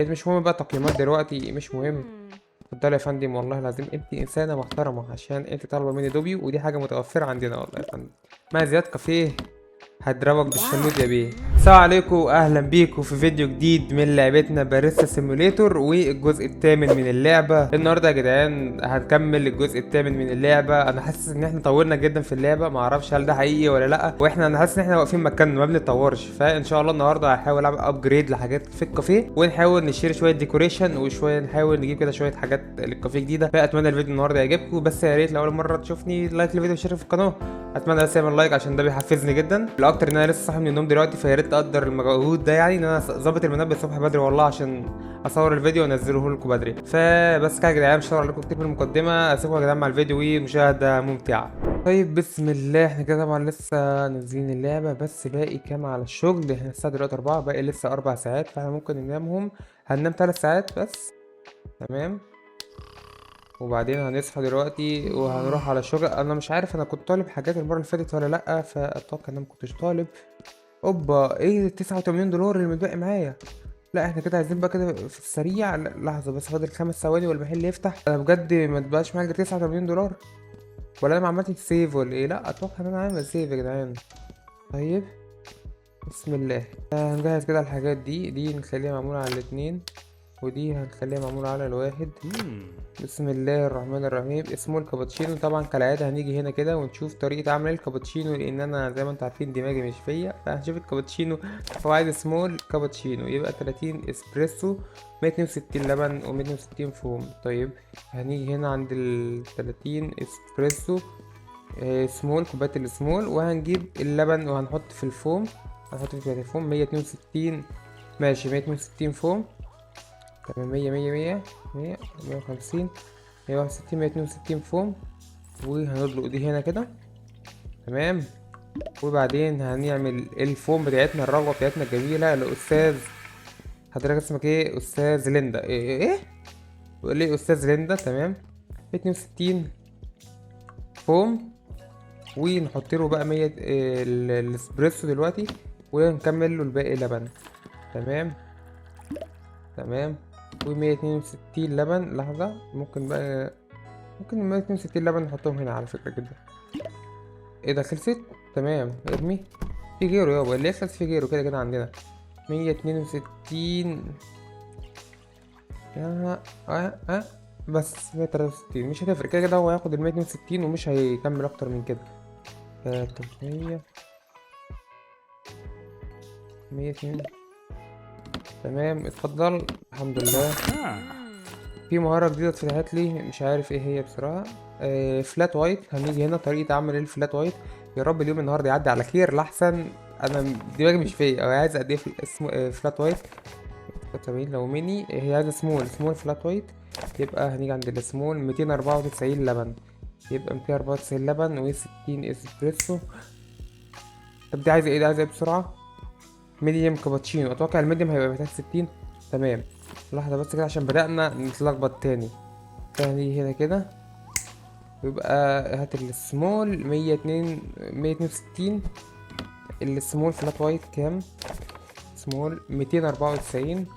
مش مهم بقى تقييمات دلوقتي، مش مهم. اتفضلي يا فندم، والله العظيم انت انسانه محترمه عشان انت طالبه مني دوبي، ودي حاجه متوفره عندنا والله يا فندم. ما زياد كافيه هضربك بالشلوت يا بيه. السلام عليكم واهلا بيكم في فيديو جديد من لعبتنا باريستا سيموليتور والجزء الثامن من اللعبه. النهارده يا جدعان هنكمل الجزء الثامن من اللعبه. انا حاسس ان احنا طولنا جدا في اللعبه، ما اعرفش هل ده حقيقي ولا لا، انا حاسس ان احنا واقفين مكاننا ما بنتطورش. فان شاء الله النهارده هحاول اعمل ابجريد لحاجات في الكافيه، ونحاول نشير شويه ديكوريشن، وشويه نحاول نجيب كده شويه حاجات للكافيه جديده. فاتمنى الفيديو النهارده يعجبكم، بس يا ريت لو اول مره تشوفني لايك الفيديو وشير في القناه. اتمنى بس تعمل لايك عشان ده بيحفزني جدا، الاكتر ان انا لسه صاحي من النوم دلوقتي، فيا ريت تقدر المجهود ده، يعني ان انا ظابط المنبه الصبح بدري والله عشان اصور الفيديو وانزله لكم بدري. فبس كده يا جدعان، مش هطول عليكم كتير من المقدمه، اسيبكم يا جدعان مع الفيديو ومشاهده ممتعه. طيب بسم الله، احنا كده طبعا لسه نازلين اللعبه، بس باقي كام على الشغل؟ احنا الساعه دلوقتي 4، باقي لسه 4 ساعات، فاحنا ممكن ننامهم. هننام 3 ساعات بس. تمام. وبعدين هنصحى دلوقتي وهنروح على الشغل. انا مش عارف انا كنت طالب حاجات المره اللي فاتت ولا لا، فاتوقع ان انا ما كنتش طالب. اوبا، ايه ال 89 دولار اللي متبقي معايا؟ لا احنا كده عايزين بقى كده في السريع. لا، لحظه بس، فاضل 5 ثواني والمحل يفتح. انا بجد ما تبقاش معايا غير 89 دولار، ولا انا ما عملتش سيف ولا ايه؟ لا اتوقع ان انا عامل سيف يا جدعان. طيب بسم الله. هنجهز كده الحاجات دي نخليها معموله على الاتنين، ودي هنخليها معمولة على الواحد. بسم الله الرحمن الرحيم. اسمه الكابتشينو. طبعا كالعادة هنيجي هنا كده ونشوف طريقة عمل الكابتشينو، لأن أنا زي ما انتوا عارفين دماغي مش فيا، فهنشوف الكابتشينو. هو عايز سمول كابتشينو، يبقى 30 اسبريسو، 162 لبن و162 فوم. طيب هنيجي هنا عند ال 30 اسبريسو سمول، كوباية السمول، وهنجيب اللبن وهنحط في الفوم. هنحط في الفوم 162. ماشي، 162 فوم. تمام، 100 100 100 100 150 161 162 فوم. وهندلق دي هنا كده. تمام. وبعدين هنعمل الفوم بتاعتنا، الرغوة بتاعتنا الجميلة لأستاذ. حضرتك اسمك ايه؟ أستاذ ليندا. ايه بيقول لي أستاذ ليندا. تمام، 62 فوم. ونحط له بقى 100 الاسبريسو دلوقتي، ونكمل له الباقي لبن. تمام. تمام. و162 لبن. لحظة، ممكن بقى، ممكن 162 لبن نحطهم هنا على فكرة جدا. ايه ده، خلصت؟ تمام، ارمي. في غيره يابا، اللي يخلص في غيره كده كده عندنا. 162. بس 163 مش هتفرق، كده كده هو هياخد ال 162 ومش هيكمل اكتر من كده. 300. 102. تمام، اتفضل. الحمد لله. في مهارة جديدة اتفتحت لي، مش عارف ايه هي بصراحة. فلات وايت. هنيجي هنا طريقة عمل الفلات وايت. يا رب اليوم النهاردة يعدي على خير، لحسن انا دماغي مش فيا، او عايز قد ايه اسمه فلات وايت. 70 لو ميني، هي عايزة سمول فلات وايت. يبقى هنيجي عند السمول 294 لبن. يبقى 294 لبن و60 اسبريسو. طب دي عايزة ايه؟ ده عايزة ايه بسرعة؟ ميديوم كابتشينو. اتوقع الميديوم هيبقى محتاج 60. تمام. لحظة بس كده عشان بدأنا نتلخبط تاني. فهنيجي هنا كده، ويبقى هات السمول 162. السمول فلات وايت كام؟ سمول 294.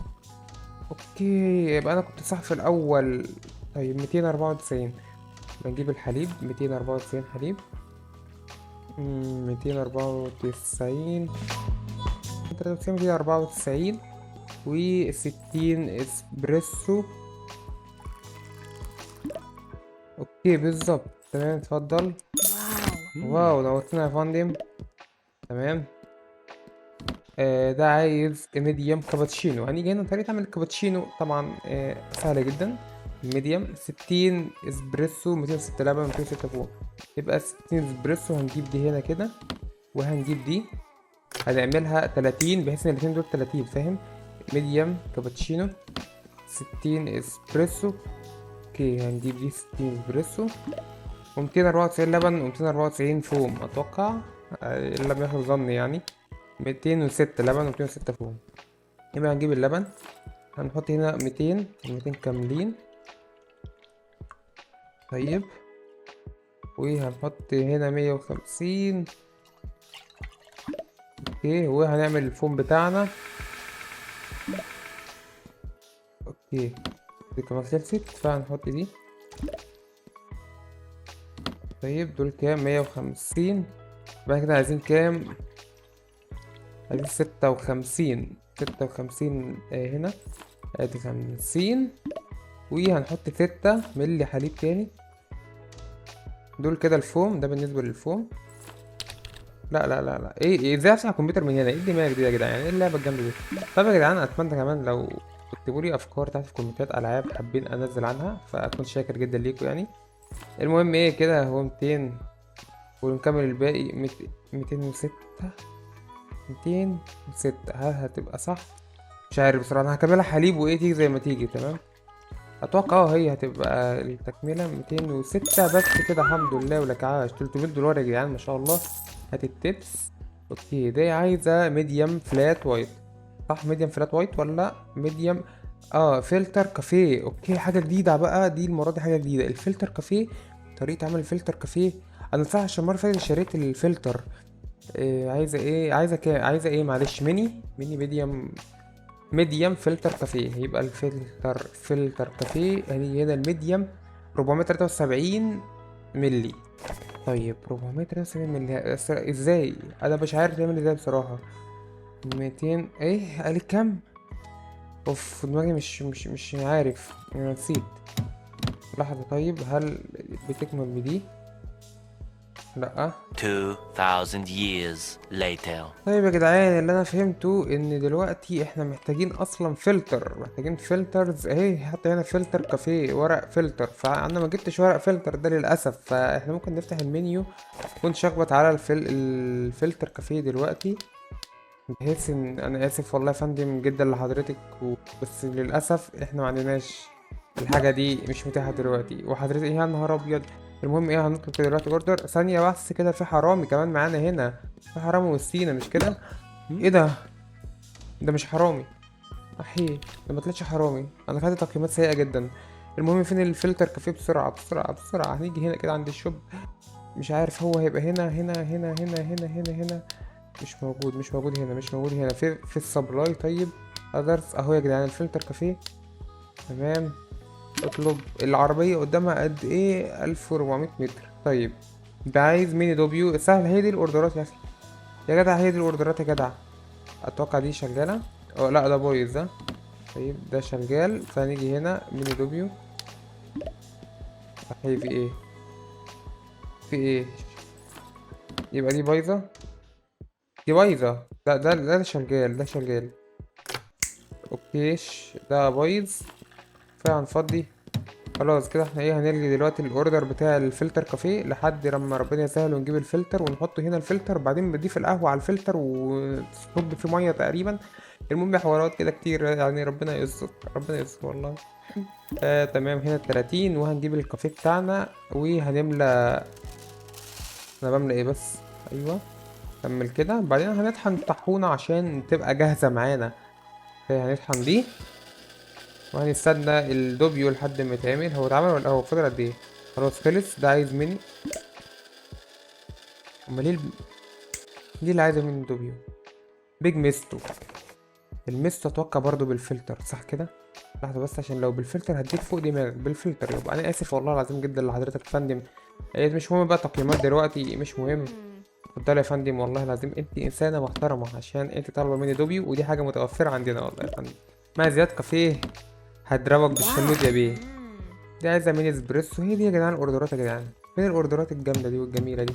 اوكي، يبقى انا كنت صح في الاول. طيب 294. بنجيب الحليب 294 حليب. 294. 294 و60 اسبريسو. اوكي بالظبط. تمام، اتفضل. واو، نورتنا يا فندم. تمام. ده عايز ميديوم كابتشينو. هنيجي هنا طريقة عمل الكابتشينو طبعا سهلة جدا. ميديوم 60 اسبريسو، 206 لبن، 206 فوق. يبقى 60 اسبريسو. هنجيب دي هنا كده، وهنجيب دي. هنعملها 30 بحيث ان الاتنين دول 30، فاهم؟ ميديوم كابتشينو 60 اسبريسو. اوكي، هنجيب دي 60 اسبريسو و294 لبن و294 فوم اتوقع. الا ما ياخد ظن يعني. 206 لبن و206 فوم. يبقى هنجيب اللبن، هنحط هنا 200 200 كاملين. طيب، وهنحط هنا 150. اوكي، وهنعمل الفوم بتاعنا. اوكي دي كمان خلصت، فهنحط دي. طيب دول كام؟ 150. بعد كده عايزين كام؟ عايزين 56. 56 هنا ادي 50. وهنحط 6 ملي حليب تاني. دول كده الفوم، ده بالنسبة للفوم. لا لا لا لا، ايه ازاي افتح الكمبيوتر من هنا؟ ايه الدماغ دي يا جدعان؟ ايه اللعبة الجامدة دي؟ طب يا جدعان اتمنى كمان لو تكتبوا لي افكار تحت في كومنتات العاب حابين انزل عنها، فاكون شاكر جدا ليكم يعني. المهم ايه كده، هو 200 ونكمل الباقي. 206. 206 هل هتبقى صح؟ مش عارف بصراحة، انا هكملها حليب وايه تيجي زي ما تيجي. تمام، اتوقع هي هتبقى التكملة 206 بس كده. الحمد لله ولك عاش. 300 دولار يا جدعان ما شاء الله. هات التبس. اوكي دي عايزة ميديم فلات وايت، صح؟ ميديم فلات وايت ولا ميديم؟ فلتر كافيه. اوكي حاجة جديدة بقى دي، المرة دي حاجة جديدة. الفلتر كافيه، طريقة عمل الفلتر كافيه. انا صح عشان المرة اللي فاتت اشتريت الفلتر. عايزة ايه؟ عايزة كام؟ عايزة ايه معلش؟ ميني ميديم فلتر كافيه. يبقى فلتر كافيه يعني هنا الميديم 473 ملي. طيب 473 ملي ازاي؟ انا مش عارف تعمل ازاي بصراحة. 200 ايه؟ قال كام؟ اوف دماغي مش عارف، انا نسيت. لحظة، طيب هل بتكمل بدي؟ لا. 2000 years later. طيب يا جدعان، اللي انا فهمته ان دلوقتي احنا محتاجين اصلا فلتر، محتاجين فلترز اهي. حتى هنا فلتر كافيه، ورق فلتر، فانا ما جبتش ورق فلتر ده للاسف. فاحنا ممكن نفتح المنيو ونشخبط على الفلتر كافيه دلوقتي، بحيث ان انا اسف والله يا فندم جدا لحضرتك بس للاسف احنا ما عندناش الحاجه دي، مش متاحه دلوقتي. وحضرتك ايه يا نهار ابيض. المهم ايه، هنطلب كده دلوقتي اوردر. ثانيه بس كده، في حرامي كمان معانا هنا. في حرامي وسطينا مش كده؟ ايه ده؟ ده مش حرامي. احي، ده ما طلعش حرامي. انا خدت تقييمات سيئه جدا. المهم فين الفلتر كافيه؟ بسرعه بسرعه بسرعه. هنيجي هنا كده عند الشوب. مش عارف هو هيبقى هنا. مش موجود هنا. مش موجود هنا في السبلاي. طيب اذرز اهو يا جدعان الفلتر كافيه. تمام. اطلب. العربية قدامها قد ايه؟ 1400 متر. طيب ده عايز ميني دوبيو. سهل، هي دي الاوردرات يا اخي. يا جدع هي دي الاوردرات يا جدع. اتوقع دي شغالة. لا ده بايظ ده. طيب ده شغال، فنيجي هنا ميني دوبيو. هي في ايه؟ في ايه؟ يبقى دي بايظة. دي بايظة. ده شغال، ده شغال. اوكيش ده بايظ. فهنفضي. خلاص كده احنا ايه، هنلغي دلوقتي الاوردر بتاع الفلتر كافيه لحد لما ربنا يسهل ونجيب الفلتر ونحطه هنا الفلتر. بعدين بنضيف القهوة على الفلتر وتصب فيه مية تقريبا. المهم حوارات كده كتير يعني، ربنا يستر ربنا يستر والله. تمام، هنا 30. وهنجيب الكافيه بتاعنا وهنملى. انا بملى ايه بس؟ ايوه كمل كده. بعدين هنطحن طحونة عشان تبقى جاهزة معانا. هنطحن دي وهنستنى الدوبيو لحد ما يتعمل. هو اتعمل ولا هو فاضل قد ايه؟ خلاص خلص. ده عايز مني. امال ليه دي اللي عايزه مني دوبيو؟ بيج ميستو. الميستو اتوقع برضو بالفلتر صح كده؟ لحظه بس، عشان لو بالفلتر هديك فوق دماغك بالفلتر. يبقى انا اسف والله العظيم جدا لحضرتك يا فندم. مش مهم بقى تقييمات دلوقتي، مش مهم. اتفضل يا فندم، والله العظيم انت انسانه محترمه عشان انت طالبه مني دوبيو، ودي حاجه متوفره عندنا والله يا فندم. مع زياد كافيه هضربك بالشلوت يا بيه. دي عايزة ميني اسبريسو. هي دي يا جدعان الاوردرات يا جدعان. فين الاوردرات الجامدة دي والجميلة دي؟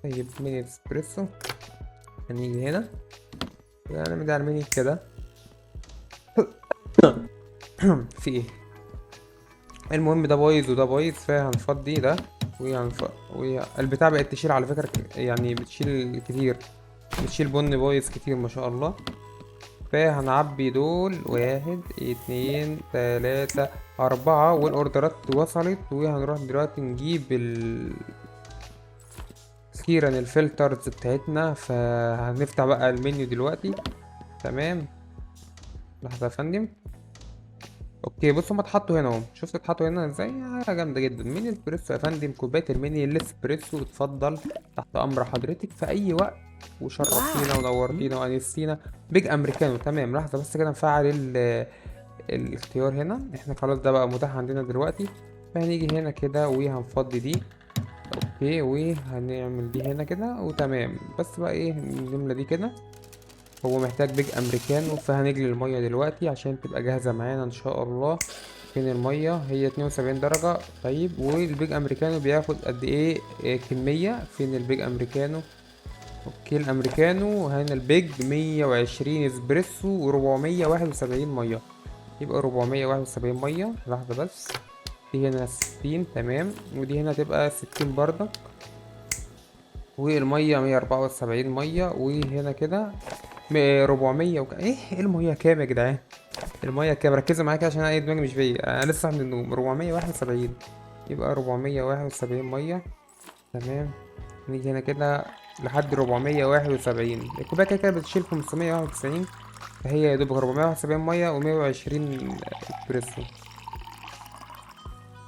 طيب ميني اسبريسو. هنيجي هنا يعني ده على الميني كده. في ايه؟ المهم ده بايظ وده بايظ، فهنفضي ده البتاع بقت تشيل على فكرة، يعني بتشيل كتير. بتشيل بن بايظ كتير ما شاء الله. فهنعبي دول 1 2 3 4 والاوردرات وصلت. وهنروح دلوقتي نجيب اخيرا الفلترز بتاعتنا. فهنفتح بقى المنيو دلوقتي. تمام. لحظة يا فندم. اوكي بصوا هما اتحطوا هنا اهو. شفت اتحطوا هنا ازاي؟ حاجة جامدة جدا. ميني اسبريسو يا فندم، كوباية الميني الاسبريسو. اتفضل تحت امر حضرتك في اي وقت. وشرفتينا ونورتينا وانستينا. بيج امريكانو. تمام. لحظة بس كده نفعل الاختيار هنا، احنا خلاص ده بقى متاح عندنا دلوقتي. فهنيجي هنا كده وهنفضي دي. اوكي، وهنعمل دي هنا كده وتمام. بس بقى ايه الجملة دي كده، هو محتاج بيج امريكانو، فهنجلي المية دلوقتي عشان تبقى جاهزة معانا ان شاء الله. فين المية؟ هي 72 درجة. طيب والبيج امريكانو بياخد قد ايه كمية؟ فين البيج امريكانو؟ اوكي الامريكانو هنا البيج 120 اسبريسو و471 مية. يبقى 471 مية. لحظة بس، دي هنا 60 تمام، ودي هنا تبقى 60 برضه. والمية 174 مية، وهنا كده 400 ايه المية كام يا جدعان؟ المية كام؟ ركزوا معايا كده عشان انا دماغي مش فيا، انا لسه صاحي من النوم. 471. يبقى 471 مية. تمام. نيجي هنا كده لحد 471. الكوباية كده كده بتشيل 591، فهي يا دوب 471 مية و120 اسبريسو.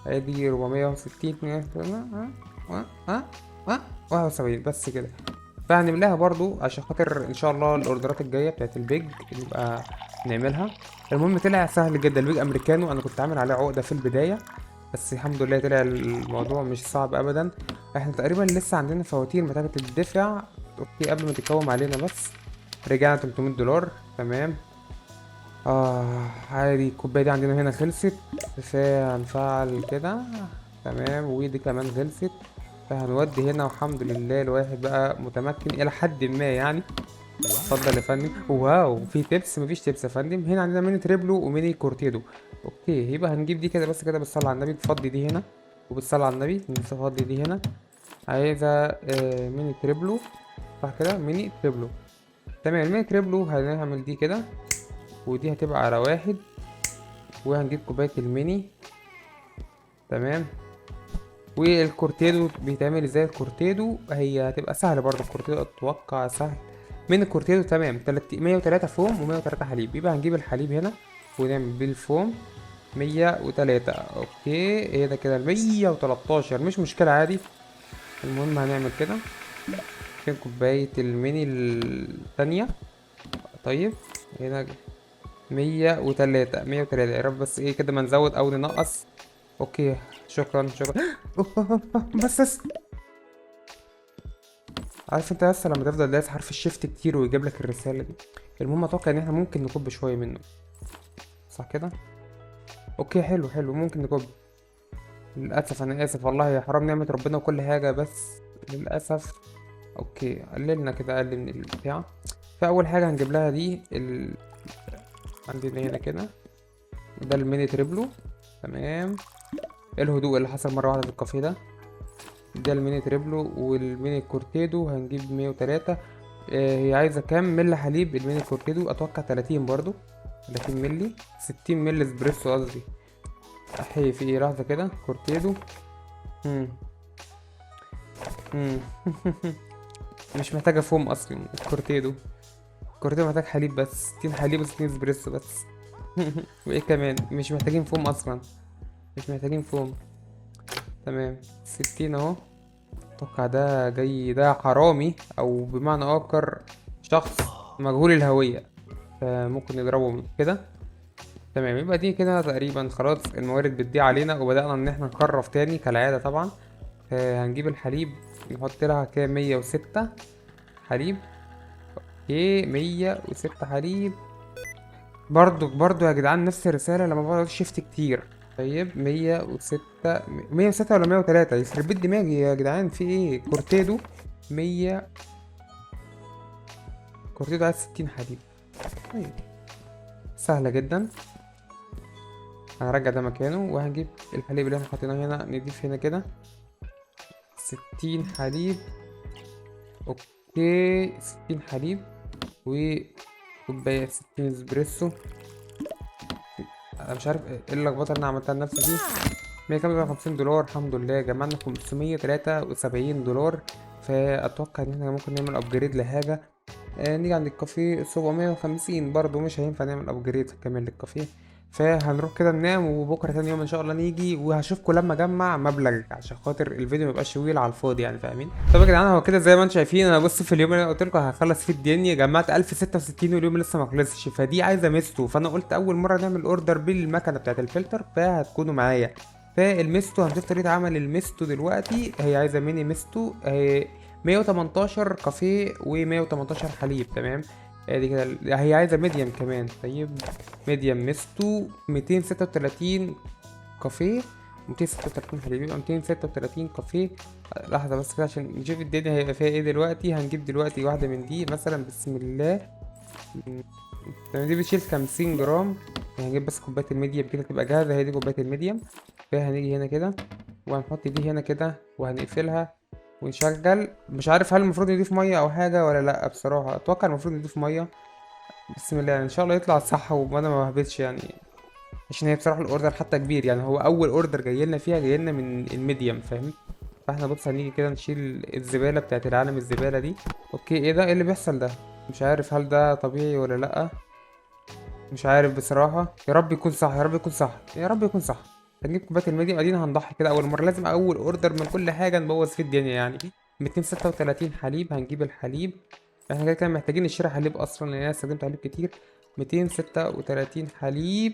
ادي 460 71 بس كده. فهنملاها برضو عشان خاطر ان شاء الله الاوردرات الجايه بتاعت البيج نبقى نعملها. المهم طلع سهل جدا البيج امريكانو. انا كنت عامل عليه عقده في البدايه، بس الحمد لله طلع الموضوع مش صعب ابدا. احنا تقريبا لسه عندنا فواتير محتاجه تدفع. اوكي قبل ما تتكوم علينا بس. رجعنا 300 دولار. تمام. عادي الكوبايه دي عندنا هنا خلصت. فهنفعل كده. تمام، ودي كمان خلصت. فهنودي هنا والحمد لله الواحد بقى متمكن الى حد ما يعني. اتفضل يا فندم. واو، في تيبس؟ مفيش تيبس يا فندم. هنا عندنا ميني تريبلو وميني كورتيدو. اوكي يبقى هنجيب دي كده بس كده. بالصلاة على النبي تفضي دي هنا، وبالصلاة على النبي نفضي دي هنا. عايزة ميني تريبلو، صح كده؟ ميني تريبلو. تمام، الميني تريبلو هنعمل دي كده، ودي هتبقى على واحد. وهنجيب كوباية الميني. تمام. والكورتيدو بيتعمل ازاي؟ الكورتيدو هي هتبقى سهلة برضه. الكورتيدو اتوقع سهل من الكورتيدو. تمام، 103 فوم و103 حليب. يبقى هنجيب الحليب هنا ونعمل بيه الفوم. 103. اوكي ايه ده كده؟ 113 مش مشكلة عادي. المهم هنعمل كده. فين كوباية الميني التانية؟ طيب هنا 103. 103 يا رب بس ايه كده ما نزود او ننقص. اوكي شكرا شكرا. بس عارف انت لسه لما تفضل دايس حرف الشيفت كتير ويجيب لك الرسالة دي. المهم اتوقع ان احنا ممكن نكب شوية منه، صح كده؟ اوكي حلو حلو، ممكن نكب. للاسف انا اسف والله، يا حرام نعمة ربنا وكل حاجة بس للاسف. اوكي قللنا كده، اقل من البتاع. فاول حاجة هنجيب لها دي عندنا هنا كده. ده الميني تريبلو. تمام. ايه الهدوء اللي حصل مرة واحدة في الكافيه ده؟ ده الميني تريبلو. والميني كورتيدو هنجيب 103. هي عايزة كام ملي حليب الميني كورتيدو؟ اتوقع 30 برضو. 30 ملي، 60 ملي اسبريسو قصدي. احي في ايه؟ لحظة كده. كورتيدو. مم. مم. مش محتاجة فوم اصلا الكورتيدو. الكورتيدو محتاج حليب بس، 60 حليب و60 اسبريسو بس. وايه كمان؟ مش محتاجين فوم اصلا، مش محتاجين فوم. تمام، 60 اهو. اتوقع ده جاي ده حرامي، او بمعنى اخر شخص مجهول الهوية، فممكن نضربه كده. تمام، يبقى دي كده تقريبا خلاص الموارد بتضيع علينا، وبدأنا ان احنا نكرف تاني كالعادة طبعا. هنجيب الحليب نحط لها كام؟ 106 حليب. اوكي 106 حليب. برضو يا جدعان نفس الرسالة لما بقعد شيفت كتير. طيب 106. 106 ولا 103؟ يخرب بيت دماغي يا جدعان، في ايه؟ كورتيدو 100. كورتيدو عايز 60 حليب. طيب سهلة جدا. هنرجع ده مكانه، وهنجيب الحليب اللي احنا حاطينه هنا نضيف هنا كده 60 حليب. اوكي 60 حليب وكوباية 60 اسبريسو. انا مش عارف ايه اللخبطة اللي انا عملتها لنفسي دي. 155 دولار. الحمد لله جمعنا 573 دولار. فاتوقع ان احنا ممكن نعمل ابجريد لحاجة. نيجي عند الكافيه 750 برضو مش هينفع نعمل ابجريد كامل للكافيه. فهنروح كده ننام، وبكره تاني يوم ان شاء الله نيجي وهشوفكم لما اجمع مبلغ، عشان خاطر الفيديو ميبقاش طويل على الفاضي يعني، فاهمين؟ طب يا جدعان هو كده زي ما انتم شايفين، انا بص في اليوم اللي انا قلت لكم هخلص فيه الدنيا جمعت 1066 واليوم لسه ما خلصش، فدي عايزه ميستو، فانا قلت اول مره نعمل اوردر بالمكنه بتاعت الفلتر فهتكونوا معايا. فالميستو هنشوف طريقه عمل الميستو دلوقتي. هي عايزه ميني ميستو، 118 كافيه و118 حليب، تمام. دي كده هي عايزه ميديم كمان. طيب ميديم ميستو 236 كافيه، 236 حليب، يبقى 236 كافيه. لحظة بس كده عشان نشوف الدنيا هيبقى فيها ايه دلوقتي. هنجيب دلوقتي واحدة من دي مثلا، بسم الله. لما دي بتشيل 50 جرام. هنجيب بس كوباية الميديم كده تبقى جاهزة، هي دي كوباية الميديم. فهنيجي هنا كده وهنحط دي هنا كده وهنقفلها ونشغل. مش عارف هل المفروض نضيف مية او حاجة ولا لا، بصراحة اتوقع المفروض نضيف مية. بسم الله، ان شاء الله يطلع صح وانا ما بهبطش يعني، عشان هي بصراحه الاوردر حتى كبير يعني، هو اول اوردر جاي لنا فيها جاي لنا من الميديم، فاهم؟ فاحنا بص هنيجي كده نشيل الزباله بتاعت العالم، الزباله دي. اوكي ايه ده؟ ايه اللي بيحصل ده؟ مش عارف هل ده طبيعي ولا لا. مش عارف بصراحه. يا رب يكون صح، يا رب يكون صح، يا رب يكون صح. هنجيب كوبايه الميديم، ادينا هنضحي كده اول مره، لازم اول اوردر من كل حاجه نبوظ فيه الدنيا يعني. 236 حليب، هنجيب الحليب. احنا كده كده محتاجين نشتري حليب اصلا لان انا استخدمت حليب كتير. 236 حليب.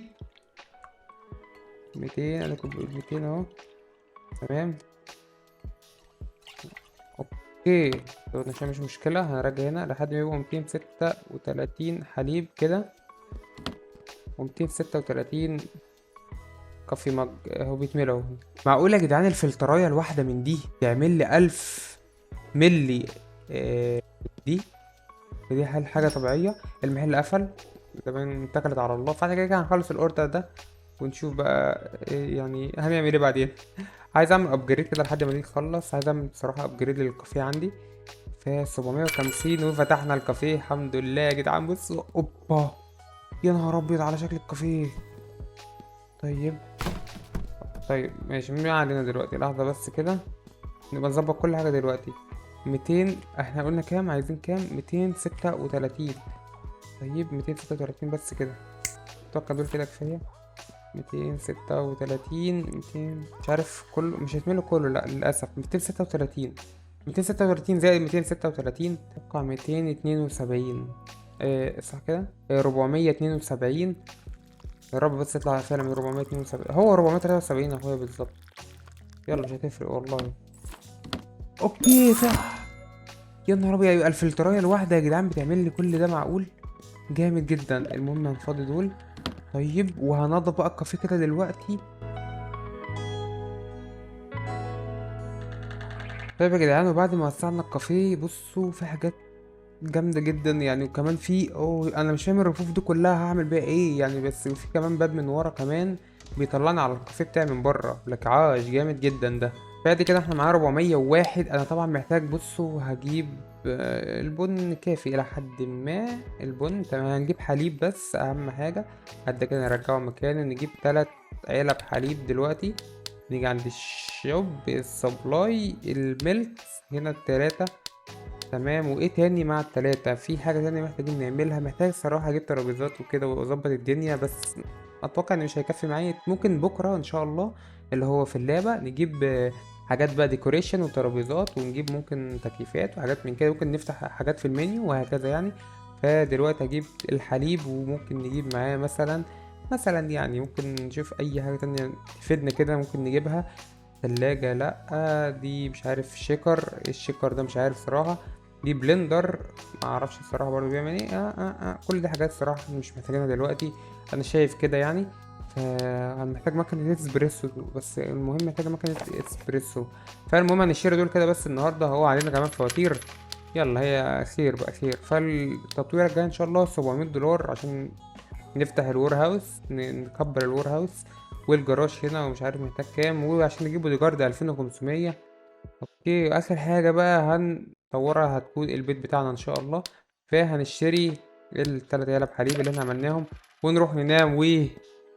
200، انا كنت بقول 200 اهو. تمام. اوكي. طب عشان مش مشكلة هنراجع هنا لحد ما يبقوا 236 حليب كده، و236 كافي مج اهو بيتملى اهو. معقولة يا جدعان الفلتراية الواحدة من دي تعمل لي 1000 ملي؟ آه دي دي حاجة طبيعية؟ المحل قفل كمان، اتكلت على الله. فاحنا كده كده هنخلص الاوردر ده ونشوف بقى إيه يعني هنعمل ايه بعدين. عايز اعمل ابجريد كده لحد ما دي تخلص، عايز اعمل بصراحه ابجريد للكافيه عندي. ف 750 وفتحنا الكافيه الحمد لله يا جدعان. بصوا اوبا، يا نهار ابيض على شكل الكافيه. طيب طيب ماشي، ما علينا دلوقتي. لحظه بس كده نبقى نظبط كل حاجه دلوقتي. 200 احنا قلنا كام؟ عايزين كام؟ 236. طيب 236 بس كده، اتوقع دول كده كفايه. 236 200، مش عارف كله مش هيتملوا كله لا للأسف. 236، 236 زائد 236 اتوقع 272. صح كده؟ 472. يا رب بس يطلع فعلا من 472، هو 473 يا اخويا بالظبط. يلا مش هتفرق والله. اوكي صح. يا نهار ابيض، يبقى الفلترايه الواحده يا جدعان بتعمل لي كل ده؟ معقول؟ جامد جدا. المهم هنفضي دول. طيب وهنضف بقى الكافيه كده دلوقتي. طيب يا جدعان، وبعد ما وسعنا الكافيه بصوا في حاجات جامدة جدا يعني، وكمان في انا مش فاهم الرفوف دي كلها هعمل بيها ايه يعني، بس في كمان باب من ورا كمان بيطلعني على الكافيه بتاعي من بره. لك عاش جامد جدا ده. بعد كده احنا معانا 401. انا طبعا محتاج، بصوا هجيب البن كافي الى حد ما. البن تمام. هنجيب حليب بس اهم حاجة. بعد كده نرجعه مكانه. نجيب 3 علب حليب دلوقتي. نيجي عند الشوب السبلاي الميلك هنا التلاتة. تمام. وايه تاني مع التلاتة؟ في حاجة تانية محتاجين نعملها. محتاج صراحة اجيب ترابيزات وكده واظبط الدنيا، بس اتوقع ان مش هيكفي معايا. ممكن بكرة ان شاء الله اللي هو في اللعبة نجيب حاجات بقى ديكوريشن وترابيزات، ونجيب ممكن تكييفات وحاجات من كده. ممكن نفتح حاجات في المنيو وهكذا يعني. فدلوقتي هجيب الحليب، وممكن نجيب معاه مثلا يعني ممكن نشوف اي حاجة تانية تفيدنا كده ممكن نجيبها. تلاجة لأ، دي مش عارف شيكر. الشيكر ده مش عارف صراحة. دي بلندر، ما اعرفش الصراحة برضو بيعمل ايه. كل دي حاجات صراحة مش محتاجينها دلوقتي، انا شايف كده يعني. فهنحتاج مكنة اسبريسو، بس المهم محتاجة مكنة اسبريسو. فالمهم هنشتري دول كده بس النهاردة، هو علينا كمان فواتير. يلا هي خير بقى خير. فالتطوير الجاي ان شاء الله $700 عشان نفتح الور هاوس، نكبر الور هاوس. والجراج هنا ومش عارف محتاج كام، وعشان نجيب بودي جارد 2500. اوكي اخر حاجة بقى هنطورها هتكون البيت بتاعنا ان شاء الله. فهنشتري التلات علب حليب اللي احنا عملناهم ونروح ننام،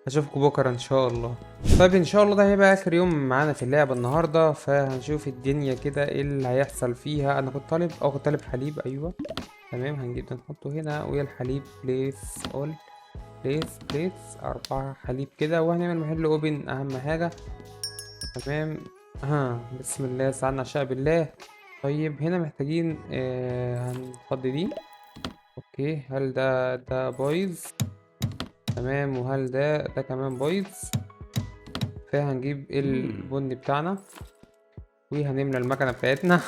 اشوفكم بكرة ان شاء الله. طيب ان شاء الله ده هيبقى اخر يوم معانا في اللعبة النهاردة، فهنشوف الدنيا كده ايه اللي هيحصل فيها. انا كنت طالب حليب، ايوه تمام. هنجيب ده نحطه هنا، والحليب بليس اول. بليس 4 حليب كده، وهنعمل محل اوبن اهم حاجة. تمام. بسم الله، استعنا عشاء بالله. طيب هنا محتاجين هنفضي دي. اوكي، هل ده بايظ؟ تمام. وهل ده كمان بايظ؟ فهنجيب البن بتاعنا وهنملى المكنة بتاعتنا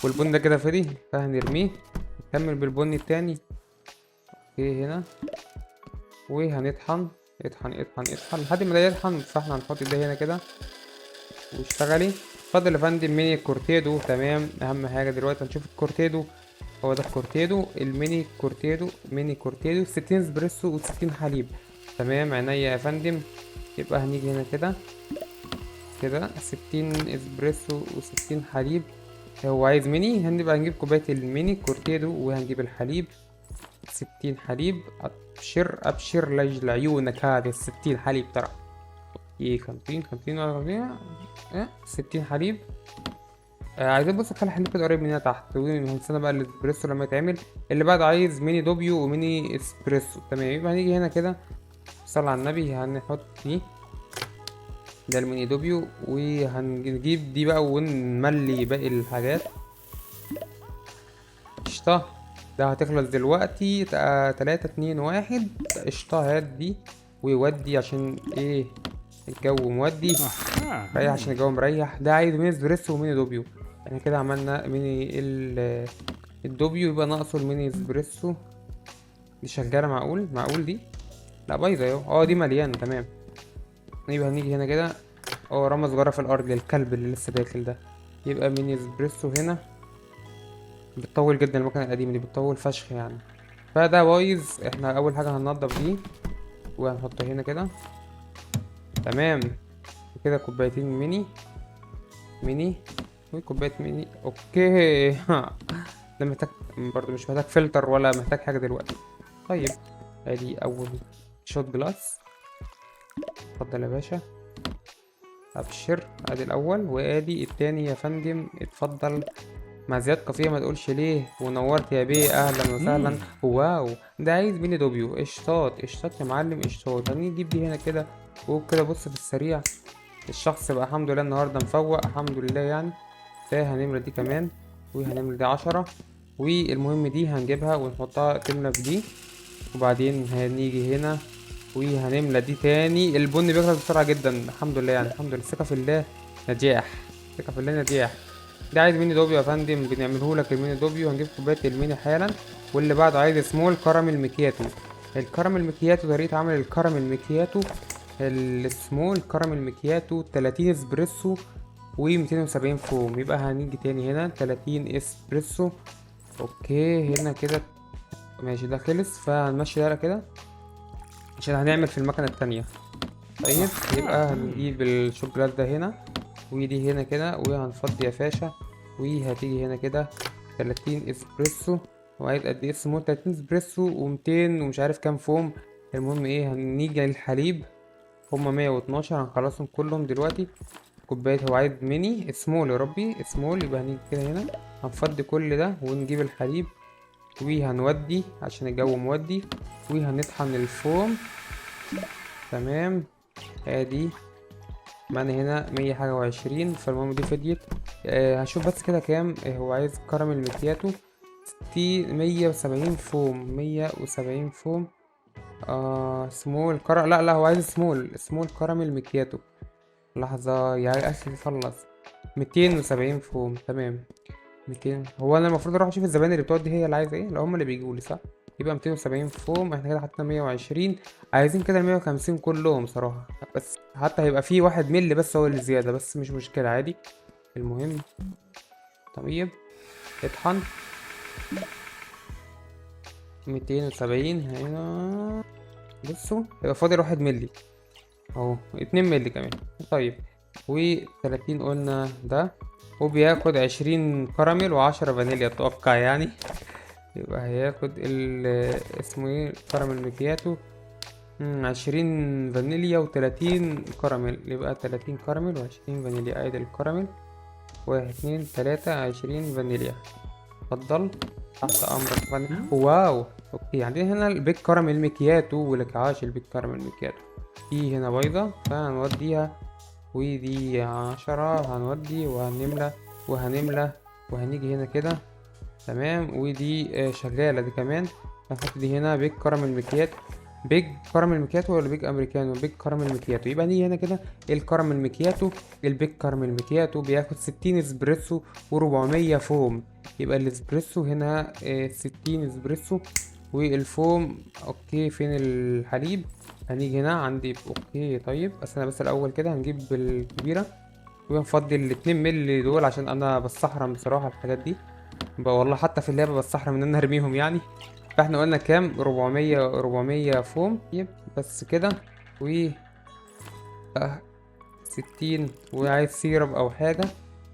والبن ده كده فاضي فهنرميه، نكمل بالبن التاني. اوكي هنا، وهنطحن اطحن لحد ما ده يطحن، فاحنا هنحط ده هنا كده واشتغلي. اتفضل يا فندم، ميني كورتيدو. تمام، اهم حاجة دلوقتي هنشوف الكورتيدو. هو ده الكورتيدو، الميني كورتيدو، ميني كورتيدو 60 اسبريسو و60 حليب. تمام، عينيا يا فندم. يبقى هنيجي هنا كده 60 اسبريسو و60 حليب. هو عايز ميني، هنبقى هنجيب كوباية الميني كورتيدو وهنجيب الحليب 60 حليب. ابشر ابشر لاجل عيونك، هذا 60 حليب ترى. ايه 50 ولا 50؟ 60 حليب. عايزين بص نخلي الحليب كده قريب من هنا تحت، وهنستنى بقى الاسبريسو لما يتعمل. اللي بعد عايز ميني دوبيو وميني اسبريسو. تمام، يبقى هنيجي هنا كده، صلى على النبي، هنحط دي، ده الميني دوبيو، وهنجيب دي بقى ونملي باقي الحاجات. قشطة. ده هتخلص دلوقتي 3 2 1. قشطة، هات دي ويودي عشان ايه الجو مودي. ريح عشان الجو مريح. ده عايز ميني اسبريسو وميني دوبيو. يعني كده عملنا ميني الدوبيو، يبقى ناقصه الميني اسبريسو. دي شغالة؟ معقول دي؟ لا بايظة اهو. دي مليانة. تمام، يبقى هنيجي هنا كده. رمى سجارة في الأرض للكلب اللي لسه داخل ده. يبقى ميني اسبريسو هنا. بتطول جدا المكنة القديمة دي، بتطول فشخ يعني. فده بايظ. احنا أول حاجة هننضف دي وهنحطها هنا كده. تمام كده. كوبايتين ميني وكوباية ميني. اوكي ده محتاج برضو، مش محتاج فلتر ولا محتاج حاجة دلوقتي. طيب ادي أول شوت جلاس. اتفضل يا باشا، ابشر. ادي الاول وادي التاني يا فندم. اتفضل. مع زياد كافيه ما تقولش ليه. ونورت يا بيه، اهلا وسهلا. واو، ده عايز ميني دوبيو. قشطات يا معلم، قشطات. هنجيب دي هنا كده وكده. بص في السريع، الشخص بقى الحمد لله النهارده مفوق، الحمد لله يعني. فهنملى دي كمان، وهنملى دي 10. والمهم دي هنجيبها ونحطها تملى في دي. وبعدين هنيجي هنا وهنملى دي تاني. البن بيخلص بسرعة جدا الحمد لله يعني، الحمد لله. ثقة في الله نجاح، ثقة في الله نجاح. ده عايز ميني دوبيو يا فندم، بنعمله لك الميني دوبيو. هنجيب كوباية الميني حالا. واللي بعده عايز سمول كراميل ميكياتو. الكراميل ميكياتو، طريقة عمل الكراميل ميكياتو السمول كراميل ميكياتو 30 اسبريسو و270 فوم. يبقى هنيجي تاني هنا 30 اسبريسو. اوكي هنا كده ماشي، ده خلص. فهنمشي ده كده عشان هنعمل في المكنة التانية. طيب يبقى هنجيب الشوكولات ده هنا ودي هنا كده، وهنفضي يا فاشا. وهتيجي هنا كده 30 اسبريسو. وعايز قد ايه سمول؟ 30 اسبريسو و200 ومش عارف كام فوم. المهم ايه، هنيجي للحليب. هما 112 هنخلصهم كلهم دلوقتي. كوباية. هو عايز ميني سمول يا ربي سمول. يبقى هنيجي كده هنا، هنفضي كل ده ونجيب الحليب وهنودي عشان الجو مودي. وهنطحن الفوم. تمام. ادي معانا هنا 100 حاجة و20. فالمهم دي فضيت. هشوف بس كده كام. هو عايز كراميل مكياتو 170 فوم. 170 فوم. سمول لا هو عايز سمول كراميل مكياتو. لحظة يا اخي خلص. 270 فوم. تمام 200. هو انا المفروض اروح اشوف الزبائن اللي بتقعد دي هي اللي عايزه ايه، لو هم اللي بيجوا لي صح. يبقى 270 فوم. احنا كده حطينا 120. عايزين كده 150 كلهم صراحه. بس حتى هيبقى في 1 ملي بس هو اللي زياده، بس مش مشكله عادي. المهم طيب اطحن 270 هنا. بصوا يبقى فاضل 1 ملي اهو، 2 ملي كمان. طيب و30 قلنا ده. وبياخد 20 كراميل و10 فانيليا اتوقع يعني. يبقى هياخد اسمه ايه كراميل مكياتو. 20 فانيليا و30 كراميل. يبقى 30 كراميل و20 فانيليا. ادي الكراميل 1 2 3 20 فانيليا. اتفضل تحت امرك يا فندم. واو. اوكي، عندنا هنا البيك كراميل مكياتو، ولك البيك كراميل مكياتو. في هنا بيضة فهنوديها، ودي 10 هنودي وهنملى وهنملى، وهنيجي هنا كده. تمام، ودي شغالة دي كمان. هنحط دي هنا بيج كراميل مكياتو. بيج كراميل مكياتو ولا بيج امريكانو؟ بيج كراميل مكياتو. يبقى نيجي هنا كده الكراميل مكياتو. البيج كراميل مكياتو بياخد 60 اسبريسو و400 فوم. يبقى الاسبريسو هنا 60 اسبريسو، والفوم اوكي. فين الحليب؟ هنيجي هنا عندي اوكي. طيب بس انا بس الاول كده هنجيب الكبيرة، ونفضي الاتنين مللي دول عشان انا بستحرم بصراحة الحاجات دي بقى والله. حتى في اللعبة بستحرم ان انا ارميهم يعني. فاحنا قلنا كام؟ 400 فوم. طيب بس كده. و 60. وعايز سيرب او حاجة.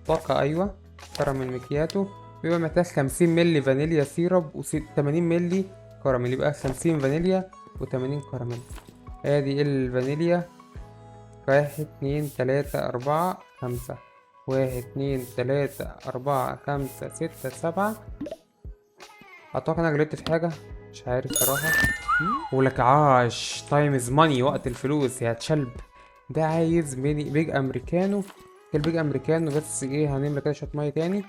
طاقة، ايوه. كراميل مكياتو. بيبقى محتاج 50 مللي فانيليا سيرب و80 مللي كراميل. يبقى 50 فانيليا و80 كراميل. ادي الفانيليا. 1 2 3 4 5. 1 2 3 4 5 6 7. اتوقع انا غلطت في حاجة، مش عارف صراحة. ولك عاش. تايم از ماني، وقت الفلوس يا تشلب. ده عايز ميني بيج امريكانو. البيج امريكانو بس ايه، هنملى كده شوية مية تاني.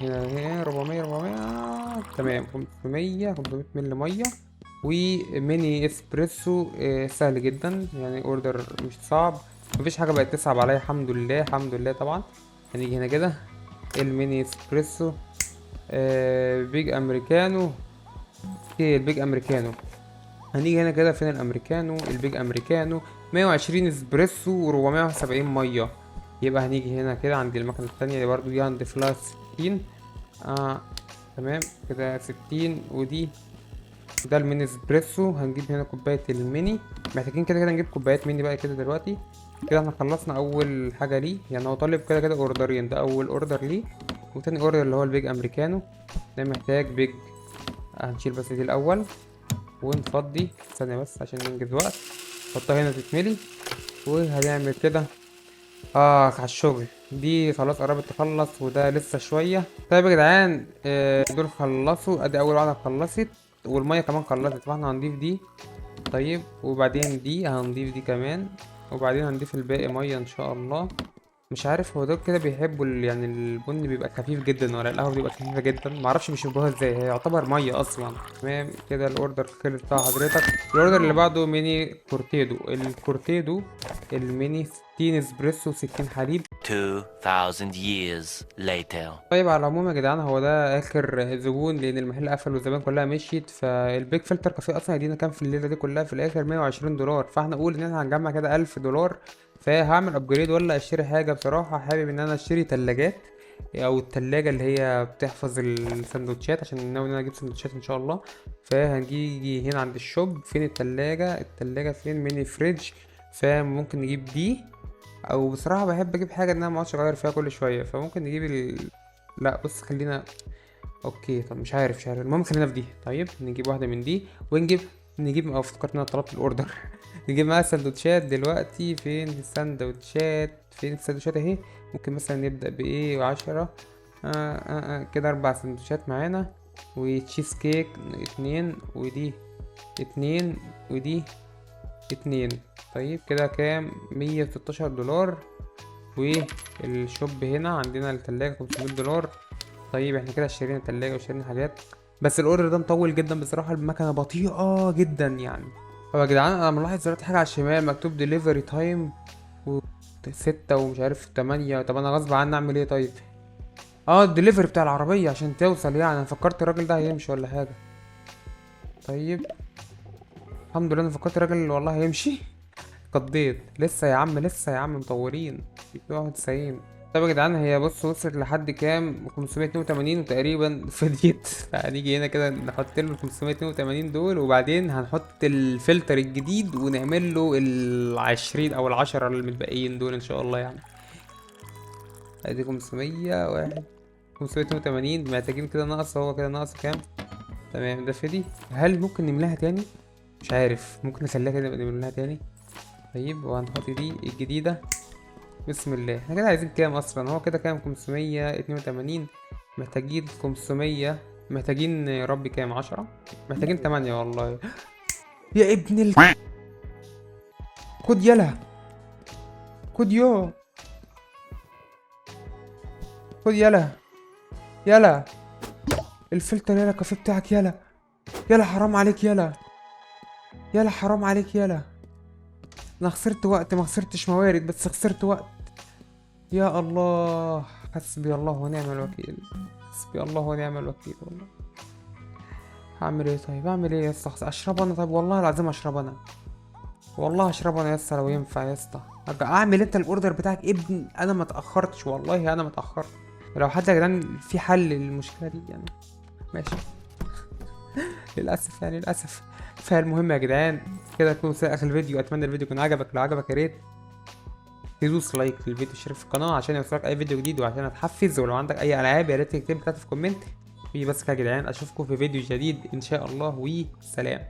هنا 400. تمام، 500 مللي مية. وميني اسبريسو سهل جدا يعني، اوردر مش صعب. مفيش حاجة بقت تصعب عليا، الحمد لله الحمد لله طبعا. هنيجي هنا كده الميني اسبريسو بيج امريكانو. اوكي البيج امريكانو. هنيجي هنا كده فين الامريكانو؟ البيج امريكانو 120 اسبريسو و470 ميه. يبقى هنيجي هنا كده عند المكنه التانية دي، برضو دي عند فلاس 60. تمام كده 60. ودي ده الميني اسبريسو. هنجيب هنا كوبايه الميني. محتاجين كده كده نجيب كوبايات ميني بقى كده دلوقتي. كده احنا خلصنا اول حاجه ليه، يعني هو طالب كده كده اوردرين. ده اول اوردر ليه، وتاني اوردر اللي هو البيج امريكانو. ده محتاج بيج. هنشيل بس دي الاول ونفضي ثانية بس عشان ننجز وقت. نحطها هنا تتملي، وهنعمل كده. على الشغل. دي خلاص قربت تخلص، وده لسه شوية. طيب يا جدعان دول خلصوا. ادي اول واحدة خلصت، والمية كمان خلصت. فاحنا هنضيف دي. طيب وبعدين دي هنضيف دي كمان، وبعدين هنضيف الباقي مية ان شاء الله. مش عارف هو دول كده بيحبوا يعني البن بيبقى خفيف جدا، ولا القهوه بتبقى خفيفه جدا، معرفش بيشربوها ازاي، هي يعتبر ميه اصلا. تمام كده الاوردر خلص بتاع حضرتك. الاوردر اللي بعده ميني كورتيدو. الكورتيدو الميني 60 اسبريسو 60 حليب. 2000 years later. طيب على العموم يا جدعان، هو ده اخر زبون لان المحل قفل والزبائن كلها مشيت. فالبيج فلتر كافيه اصلا هيدينا كام في الليله دي كلها؟ في الاخر 120 دولار. فاحنا نقول ان احنا هنجمع كده 1000 دولار. فهعمل ابجريد ولا اشتري حاجه؟ بصراحه حابب ان انا اشتري تلاجات، او التلاجة اللي هي بتحفظ السندوتشات، عشان ناوي ان انا اجيب سندوتشات ان شاء الله. فهنجي هنا عند الشوب. فين التلاجة؟ التلاجة فين؟ ميني فريج. فممكن نجيب دي، او بصراحه بحب اجيب حاجه ان انا ما اقعدش اغير فيها كل شويه. فممكن نجيب لا بص خلينا. اوكي طب مش عارف المهم خلينا في دي. طيب نجيب واحده من دي، نجيب افتكرت ان انا طلبت الاوردر. نجيب معاها سندوتشات دلوقتي. فين السندوتشات؟ فين السندوتشات اهي. ممكن مثلا نبدا بايه؟ 10. كده 4 سندوتشات معانا. وتشيز كيك 2، ودي 2، ودي 2. طيب كده كام؟ 116 دولار. والشوب هنا عندنا التلاجة 500 دولار. طيب احنا كده اشترينا تلاجة واشترينا حاجات، بس الاوردر ده مطول جدا بصراحة. المكنة بطيئة جدا يعني. طب يا جدعان انا ملاحظ دلوقتي حاجة على الشمال مكتوب ديليفري تايم و6 ومش عارف 8. طب انا غصب عني اعمل ايه طيب؟ الدليفري بتاع العربية عشان توصل يعني. انا فكرت الراجل ده هيمشي ولا حاجة. طيب الحمد لله، انا فكرت الراجل والله هيمشي. قضيت لسه يا عم، لسه يا عم مطورين. 91. طب يا جدعان هي بص وصلت لحد كام؟ 582 وتقريبا فديت. فهنيجي هنا كده نحط له ال 582 دول، وبعدين هنحط الفلتر الجديد ونعمل له ال20 او ال10 المتبقيين دول ان شاء الله يعني. ادي 500 واحد. 582 محتاجين كده ناقص. هو كده ناقص كام؟ تمام ده فدي. هل ممكن نملاها تاني؟ مش عارف، ممكن نخليها كده نملاها تاني. طيب وهنحط دي الجديدة. بسم الله. احنا كده عايزين كام اصلا؟ هو كده كام؟ 582. محتاجين 500. محتاجين يا ربي كام؟ 10. محتاجين 8 والله. يا ابن خد يلا. خد يو. خد يلا. يلا الفلتر، يلا الكافيه بتاعك يلا. يلا حرام عليك يلا. يلا حرام عليك يلا. انا خسرت وقت، ما خسرتش موارد بس خسرت وقت. يا الله، حسبي الله ونعم الوكيل. حسبي الله ونعم الوكيل والله. هعمل ايه طيب؟ اعمل ايه يا اسطى؟ اشرب انا؟ طيب والله العظيم اشرب انا. والله اشرب انا يا اسطى لو ينفع يا اسطى. اعمل انت الاوردر بتاعك ابن، انا ما اتاخرتش والله، انا ما اتاخرت. لو حد يا جدعان في حل للمشكله دي يعني ماشي. للاسف يعني للاسف. فالمهم يا جدعان كده تكون وصلنا اخر الفيديو. اتمنى الفيديو يكون عجبك. لو عجبك يا ريت تدوس لايك للفيديو، اشترك في القناه عشان يوصلك اي فيديو جديد وعشان اتحفز. ولو عندك اي العاب يا ريت تكتب تحت في كومنت. بس كده يا جدعان، اشوفكم في فيديو جديد ان شاء الله، وسلام.